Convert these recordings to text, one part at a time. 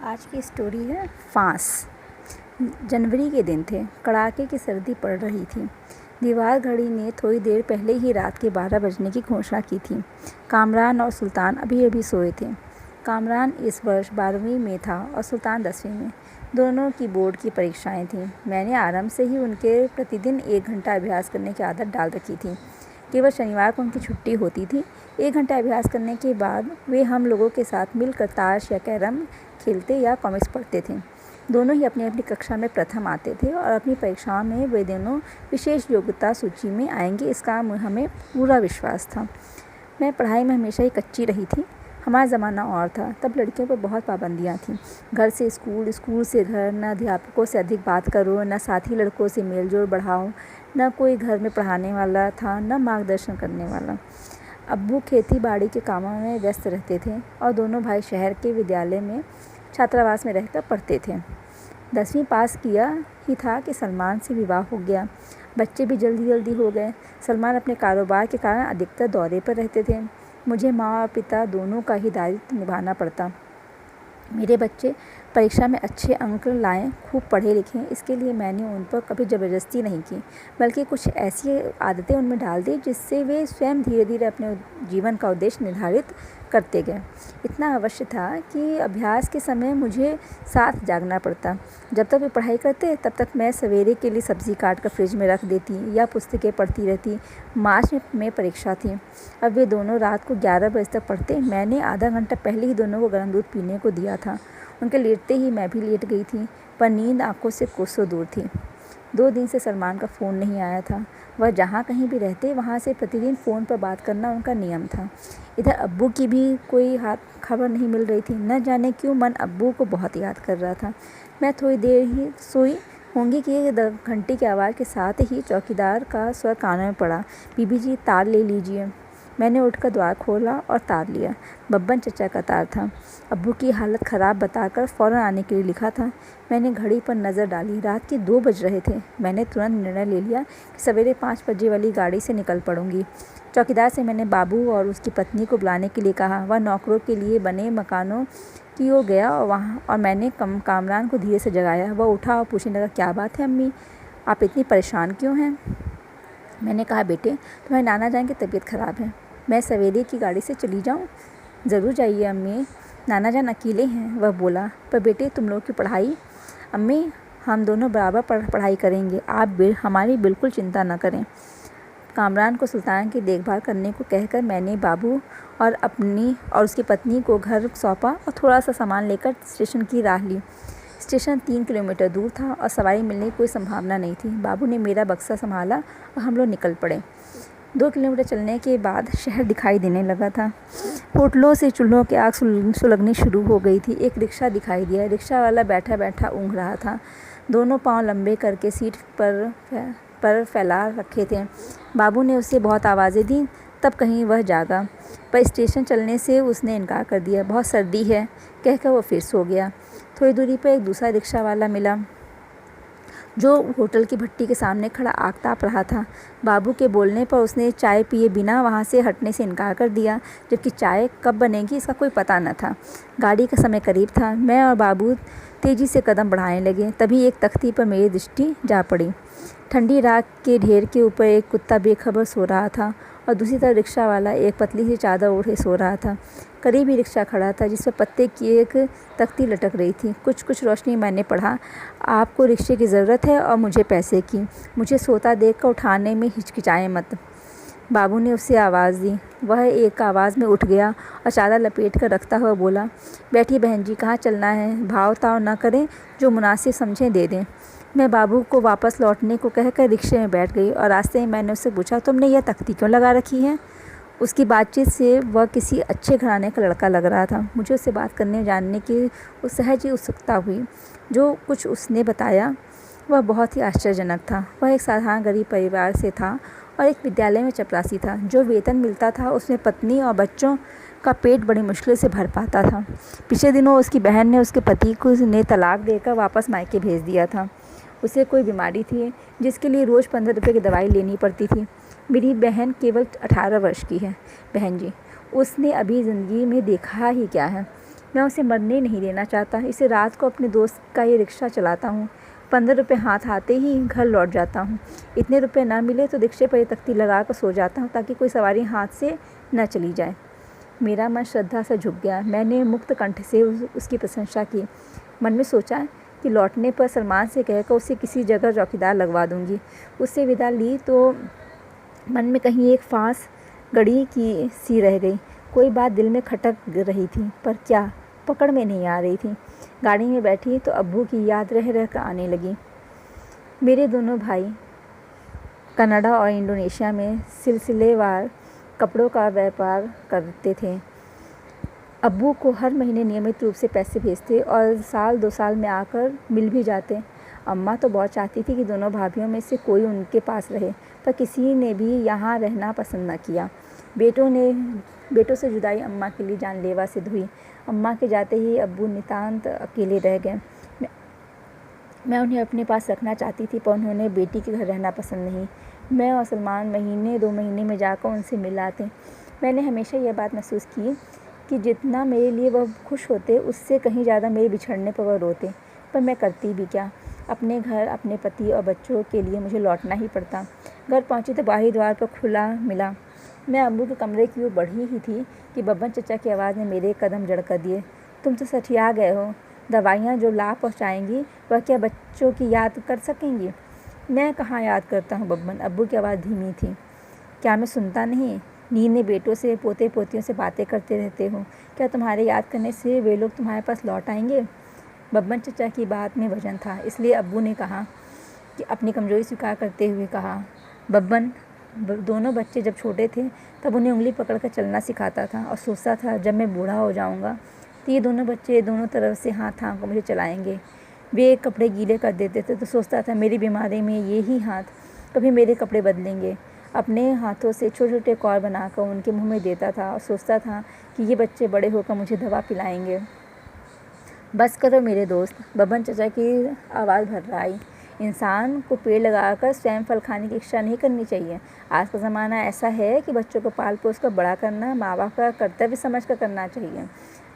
आज की स्टोरी है फांस। जनवरी के दिन थे। कड़ाके की सर्दी पड़ रही थी। दीवार घड़ी ने थोड़ी देर पहले ही रात के 12 बजने की घोषणा की थी। कामरान और सुल्तान अभी अभी सोए थे। कामरान इस वर्ष 12वीं में था और सुल्तान 10वीं में। दोनों की बोर्ड की परीक्षाएं थीं। मैंने आरंभ से ही उनके प्रतिदिन 1 घंटा अभ्यास करने की आदत डाल रखी थी। केवल शनिवार को उनकी छुट्टी होती थी। 1 घंटा अभ्यास करने के बाद वे हम लोगों के साथ मिलकर ताश या कैरम खेलते या कॉमिक्स पढ़ते थे। दोनों ही अपनी अपनी कक्षा में प्रथम आते थे और अपनी परीक्षाओं में वे दोनों विशेष योग्यता सूची में आएंगे, इसका हमें पूरा विश्वास था। मैं पढ़ाई में हमेशा ही कच्ची रही थी। हमारा ज़माना और था। तब लड़कियों पर बहुत पाबंदियाँ थीं। घर से स्कूल, स्कूल से घर, न अध्यापकों से अधिक बात करो, न साथी लड़कों से मेल जोल बढ़ाओ, न कोई घर में पढ़ाने वाला था, न मार्गदर्शन करने वाला। अब्बू खेती बाड़ी के कामों में व्यस्त रहते थे और दोनों भाई शहर के विद्यालय में छात्रावास में रहकर पढ़ते थे। 10वीं पास किया ही था कि सलमान से विवाह हो गया। बच्चे भी जल्दी जल्दी हो गए। सलमान अपने कारोबार के कारण अधिकतर दौरे पर रहते थे। मुझे माँ और पिता दोनों का ही दायित्व निभाना पड़ता। मेरे बच्चे परीक्षा में अच्छे अंक लाएं, खूब पढ़े लिखें, इसके लिए मैंने उन पर कभी ज़बरदस्ती नहीं की, बल्कि कुछ ऐसी आदतें उनमें डाल दी जिससे वे स्वयं धीरे धीरे अपने जीवन का उद्देश्य निर्धारित करते गए। इतना अवश्य था कि अभ्यास के समय मुझे साथ जागना पड़ता। जब तक वे पढ़ाई करते तब तक मैं सवेरे के लिए सब्ज़ी काट कर फ्रिज में रख देती या पुस्तकें पढ़ती रहती। मार्च में परीक्षा थी। अब वे दोनों रात को 11 बजे तक पढ़ते। मैंने आधा घंटा पहले ही दोनों को गर्म दूध पीने को दिया था। उनके लेटते ही मैं भी लेट गई थी, पर नींद आंखों से कोसों दूर थी। 2 दिन से सलमान का फ़ोन नहीं आया था। वह जहाँ कहीं भी रहते वहाँ से प्रतिदिन फ़ोन पर बात करना उनका नियम था। इधर अब्बू की भी कोई खबर नहीं मिल रही थी। न जाने क्यों मन अब्बू को बहुत याद कर रहा था। मैं थोड़ी देर ही सोई होंगी कि घंटी की आवाज़ के साथ ही चौकीदार का स्वर कानों में पड़ा। बीबी जी, तार ले लीजिए। मैंने उठकर द्वार खोला और तार लिया। बब्बन चचा का तार था। अब्बू की हालत ख़राब बताकर फ़ौरन आने के लिए लिखा था। मैंने घड़ी पर नज़र डाली। रात के 2 बज रहे थे। मैंने तुरंत निर्णय ले लिया कि सवेरे 5 बजे वाली गाड़ी से निकल पड़ूंगी। चौकीदार से मैंने बाबू और उसकी पत्नी को बुलाने के लिए कहा। वह नौकरों के लिए बने मकानों की ओर गया और मैंने कामरान को धीरे से जगाया। वह उठा और पूछने लगा, क्या बात है अम्मी, आप इतनी परेशान क्यों हैं? मैंने कहा, बेटे, तुम्हारे नाना जान की तबीयत ख़राब है। मैं सवेरे की गाड़ी से चली जाऊं? ज़रूर जाइए अम्मी, नाना जान अकेले हैं, वह बोला। पर बेटे, तुम लोग की पढ़ाई? अम्मी, हम दोनों बराबर पढ़ाई करेंगे, आप हमारी बिल्कुल चिंता न करें। कामरान को सुल्तान की देखभाल करने को कहकर मैंने बाबू और उसकी पत्नी को घर सौंपा और थोड़ा सा सामान लेकर स्टेशन की राह ली। स्टेशन 3 किलोमीटर दूर था और सवारी मिलने की कोई संभावना नहीं थी। बाबू ने मेरा बक्सा संभाला और हम लोग निकल पड़े। 2 किलोमीटर चलने के बाद शहर दिखाई देने लगा था। होटलों से चूल्हों की आग सुलगनी शुरू हो गई थी। एक रिक्शा दिखाई दिया। रिक्शा वाला बैठा बैठा ऊँघ रहा था। दोनों पाँव लंबे करके सीट पर फैला रखे थे। बाबू ने उसे बहुत आवाज़ें दी, तब कहीं वह जागा, पर स्टेशन चलने से उसने इनकार कर दिया। बहुत सर्दी है कहकर वो फिर सो गया। थोड़ी दूरी पर एक दूसरा रिक्शा वाला मिला जो होटल की भट्टी के सामने खड़ा आग ताप रहा था। बाबू के बोलने पर उसने चाय पिए बिना वहाँ से हटने से इनकार कर दिया, जबकि चाय कब बनेगी इसका कोई पता न था। गाड़ी का समय करीब था। मैं और बाबू तेज़ी से कदम बढ़ाने लगे। तभी एक तख्ती पर मेरी दृष्टि जा पड़ी। ठंडी राख के ढेर के ऊपर एक कुत्ता बेखबर सो रहा था और दूसरी तरफ रिक्शा वाला एक पतली सी चादर ओढ़े सो रहा था। करीब ही रिक्शा खड़ा था जिस पर पत्ते की एक तख्ती लटक रही थी। कुछ रोशनी मैंने पढ़ा, आपको रिक्शे की ज़रूरत है और मुझे पैसे की। मुझे सोता देखकर उठाने में हिचकिचाएं मत। बाबू ने उसे आवाज़ दी। वह एक आवाज़ में उठ गया और चादर लपेट कर रखता हुआ बोला, बैठिए बहन जी, कहाँ चलना है? भाव ताव न करें, जो मुनासिब समझें दे दें। मैं बाबू को वापस लौटने को कहकर रिक्शे में बैठ गई और रास्ते में मैंने उससे पूछा, तुमने यह तख्ती क्यों लगा रखी है? उसकी बातचीत से वह किसी अच्छे घराने का लड़का लग रहा था। मुझे उससे बात करने जानने की सहज ही उत्सुकता हुई। जो कुछ उसने बताया वह बहुत ही आश्चर्यजनक था। वह एक साधारण गरीब परिवार से था और एक विद्यालय में चपरासी था। जो वेतन मिलता था उसमें पत्नी और बच्चों का पेट बड़ी मुश्किल से भर पाता था। पिछले दिनों उसकी बहन ने उसके पति को तलाक देकर वापस मायके भेज दिया था। उसे कोई बीमारी थी जिसके लिए रोज़ 15 रुपये की दवाई लेनी पड़ती थी। मेरी बहन केवल 18 वर्ष की है। बहन जी, उसने अभी ज़िंदगी में देखा ही क्या है। मैं उसे मरने नहीं देना चाहता। इसे रात को अपने दोस्त का ये रिक्शा चलाता हूँ। 15 रुपये हाथ आते ही घर लौट जाता हूँ। इतने रुपये ना मिले तो रिक्शे पर तख्ती लगा कर सो जाता हूँ ताकि कोई सवारी हाथ से न चली जाए। मेरा मन श्रद्धा से झुक गया। मैंने मुक्त कंठ से उसकी प्रशंसा की। मन में सोचा कि लौटने पर सलमान से कहकर उसे किसी जगह चौकीदार लगवा दूंगी। उससे विदा ली तो मन में कहीं एक फांस गड़ी की सी रह गई। कोई बात दिल में खटक रही थी, पर क्या पकड़ में नहीं आ रही थी। गाड़ी में बैठी तो अब्बू की याद रह रह कर आने लगी। मेरे दोनों भाई कनाडा और इंडोनेशिया में सिलसिलेवार कपड़ों का व्यापार करते थे। अब्बू को हर महीने नियमित रूप से पैसे भेजते और साल 2 साल में आकर मिल भी जाते। अम्मा तो बहुत चाहती थी कि दोनों भाभियों में से कोई उनके पास रहे, पर किसी ने भी यहाँ रहना पसंद न किया। बेटों से जुदाई अम्मा के लिए जानलेवा सिद्ध हुई। अम्मा के जाते ही अब्बू नितांत अकेले रह गए। मैं उन्हें अपने पास रखना चाहती थी, पर उन्होंने बेटी के घर रहना पसंद नहीं। मैं और सलमान महीने 2 महीने में जाकर उनसे मिल आते। मैंने हमेशा यह बात महसूस की कि जितना मेरे लिए वह खुश होते, उससे कहीं ज़्यादा मेरे बिछड़ने पर वह रोते। पर मैं करती भी क्या? अपने घर, अपने पति और बच्चों के लिए मुझे लौटना ही पड़ता। घर पहुंची तो बाहरी द्वार पर खुला मिला। मैं अब्बू के कमरे की ओर बढ़ी ही थी कि बब्बन चचा की आवाज़ ने मेरे कदम जड़ कर दिए। तुम तो सठिया गए हो। दवाइयाँ जो लाभ पहुँचाएंगी वह क्या बच्चों की याद कर सकेंगी? मैं कहाँ याद करता हूँ बब्बन। अब्बू की आवाज़ धीमी थी। क्या मैं सुनता नहीं? नींद में बेटों से, पोते पोतियों से बातें करते रहते हो। क्या तुम्हारे याद करने से वे लोग तुम्हारे पास लौट आएंगे? बब्बन चचा की बात में वजन था, इसलिए अब्बू ने कहा कि अपनी कमजोरी स्वीकार करते हुए कहा, बब्बन, दोनों बच्चे जब छोटे थे तब उन्हें उंगली पकड़कर चलना सिखाता था और सोचता था जब मैं बूढ़ा हो जाऊंगा तो ये दोनों बच्चे दोनों तरफ से हाथ थाम कर मुझे चलाएंगे। वे कपड़े गीले कर देते थे तो सोचता था मेरी बीमारी में ये ही हाथ कभी मेरे कपड़े बदलेंगे। अपने हाथों से छोटे छोटे कौर बनाकर उनके मुंह में देता था और सोचता था कि ये बच्चे बड़े होकर मुझे दवा पिलाएंगे। बस करो मेरे दोस्त, बब्बन चचा की आवाज़ भर आई। इंसान को पेड़ लगाकर स्वयं फल खाने की इच्छा नहीं करनी चाहिए। आज का ज़माना ऐसा है कि बच्चों को पाल पोस कर बड़ा करना माँ बाप का कर्तव्य समझ कर करना चाहिए।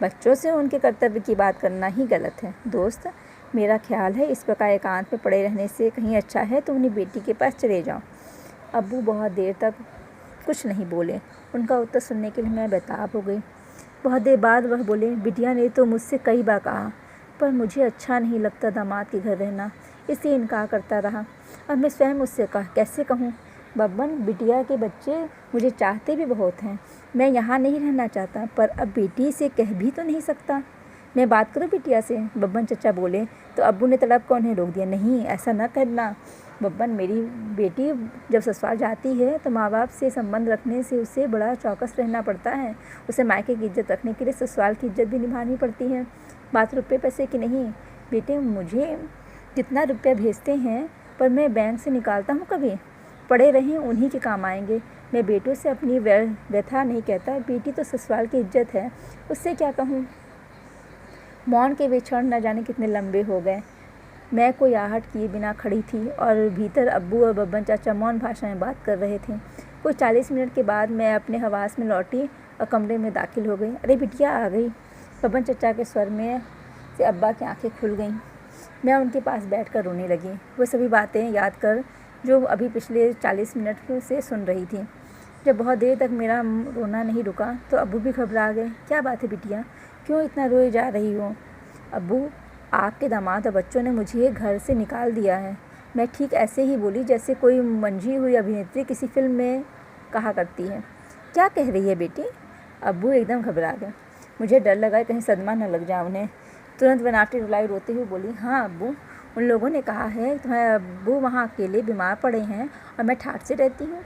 बच्चों से उनके कर्तव्य की बात करना ही गलत है। दोस्त, मेरा ख्याल है इस प्रकार एकांत में पड़े रहने से कहीं अच्छा है तो अपनी बेटी के पास चले जाओ। अब्बू बहुत देर तक कुछ नहीं बोले। उनका उत्तर सुनने के लिए मैं बेताब हो गई। बहुत देर बाद वह बोले, बिटिया ने तो मुझसे कई बार कहा, पर मुझे अच्छा नहीं लगता दामाद के घर रहना, इसलिए इनकार करता रहा। अब मैं स्वयं उससे कैसे कहूँ? बब्बन, बिटिया के बच्चे मुझे चाहते भी बहुत हैं। मैं यहाँ नहीं रहना चाहता, पर अब बेटी से कह भी तो नहीं सकता। मैं बात करूँ बिटिया से? बब्बन चचा बोले तो अब्बू ने तड़प कर उन्हें रोक दिया। नहीं, ऐसा न करना बब्बन। मेरी बेटी जब ससुराल जाती है तो माँ बाप से संबंध रखने से उसे बड़ा चौकस रहना पड़ता है। उसे मायके की इज्जत रखने के लिए ससुराल की इज्जत भी निभानी पड़ती है। बात रुपये पैसे की नहीं। बेटे, मुझे जितना रुपया भेजते हैं पर मैं बैंक से निकालता हूँ कभी? पड़े रहें उन्हीं के काम आएंगे। मैं बेटों से अपनी व्यथा नहीं कहता। बेटी तो ससुराल की इज्जत है, उससे क्या कहूँ? मौन के वे क्षण न जाने कितने लंबे हो गए। मैं कोई आहट किए बिना खड़ी थी और भीतर अब्बू और बब्बन चाचा मौन भाषा में बात कर रहे थे। कोई 40 मिनट के बाद मैं अपने हवास में लौटी और कमरे में दाखिल हो गई। अरे बिटिया आ गई। बब्बन चाचा के स्वर में से अब्बा की आंखें खुल गईं। मैं उनके पास बैठकर रोने लगी, वो सभी बातें याद कर जो अभी पिछले 40 मिनट से सुन रही थी। जब बहुत देर तक मेरा रोना नहीं रुका तो अब्बू भी घबरा गए। क्या बात है बिटिया, क्यों इतना रोए जा रही हो? अब्बू, आपके दामाद और बच्चों ने मुझे घर से निकाल दिया है। मैं ठीक ऐसे ही बोली जैसे कोई मंझी हुई अभिनेत्री किसी फिल्म में कहा करती है। क्या कह रही है बेटी? अब्बू एकदम घबरा गए। मुझे डर लगा कहीं सदमा न लग जाए उन्हें। तुरंत बनावटी रुलाई रोते हुए बोली, हाँ अब्बू, उन लोगों ने कहा है तुम्हारे अब्बू वहाँ अकेले बीमार पड़े हैं और मैं ठाठ से रहती हूँ।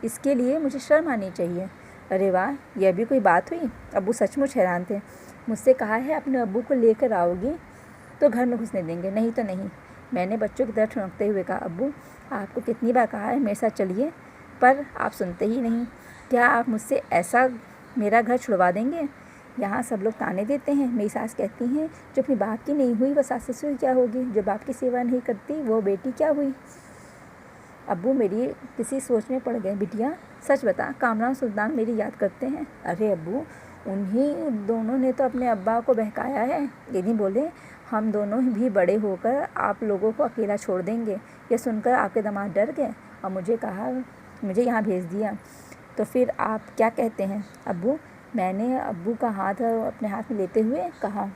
इसके लिए मुझे शर्म आनी चाहिए। अरे वाह, यह भी कोई बात हुई? अब्बू सचमुच हैरान थे। मुझसे कहा है अपने अब्बू को लेकर आओगी तो घर में घुसने देंगे, नहीं तो नहीं। मैंने बच्चों की तरह ठुनकते हुए कहा, अब्बू आपको कितनी बार कहा है मेरे साथ चलिए, पर आप सुनते ही नहीं। क्या आप मुझसे ऐसा मेरा घर छुड़वा देंगे? यहाँ सब लोग ताने देते हैं। मेरी सास कहती हैं जो अपनी बाप की नहीं हुई वह सास ससुर क्या होगी, जो बाप की सेवा नहीं करती वो बेटी क्या हुई? अब्बू मेरी किसी सोच में पड़ गए। बिटिया सच बता, कामरान सुल्तान मेरी याद करते हैं? अरे अब्बू, उन्हीं दोनों ने तो अपने अब्बा को बहकाया है। गिनी बोले, हम दोनों भी बड़े होकर आप लोगों को अकेला छोड़ देंगे। यह सुनकर आपके दामाद डर गए और मुझे यहाँ भेज दिया। तो फिर आप क्या कहते हैं अब्बू? मैंने अब्बू का हाथ अपने हाथ में लेते हुए कहा,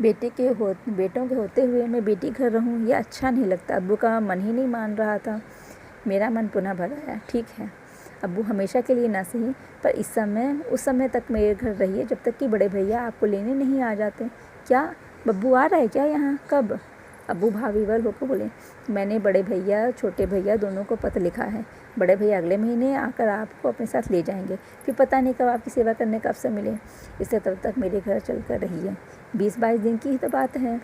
बेटों के होते हुए मैं बेटी घर रहूं, यह अच्छा नहीं लगता। अब्बू का मन ही नहीं मान रहा था। मेरा मन पुनः भर आया। ठीक है अब्बू, हमेशा के लिए ना सही, पर उस समय तक मेरे घर रहिए जब तक कि बड़े भैया आपको लेने नहीं आ जाते। क्या बब्बू आ रहा है क्या यहाँ? कब? अब्बू भाव-विवल होकर बोले, मैंने बड़े भैया छोटे भैया दोनों को पत्र लिखा है। बड़े भैया अगले महीने आकर आपको अपने साथ ले जाएंगे। फिर पता नहीं कब आपकी सेवा करने का अवसर मिले, इससे तब तक मेरे घर चल कर रहिए। 20-22 दिन की ही तो बात है।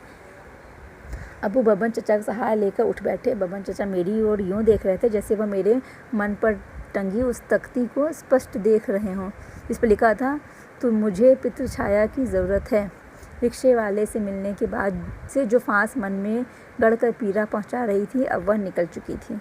अब्बू बबन चचा का सहारा लेकर उठ बैठे। बबन चचा मेरी ओर यूँ देख रहे थे जैसे वह मेरे मन पर टंगी उस तख्ती को स्पष्ट देख रहे हों, जिस पर लिखा था, तो मुझे पितृ छाया की ज़रूरत है। रिक्शे वाले से मिलने के बाद से जो फांस मन में गढ़कर पीड़ा पहुंचा रही थी, अब वह निकल चुकी थी।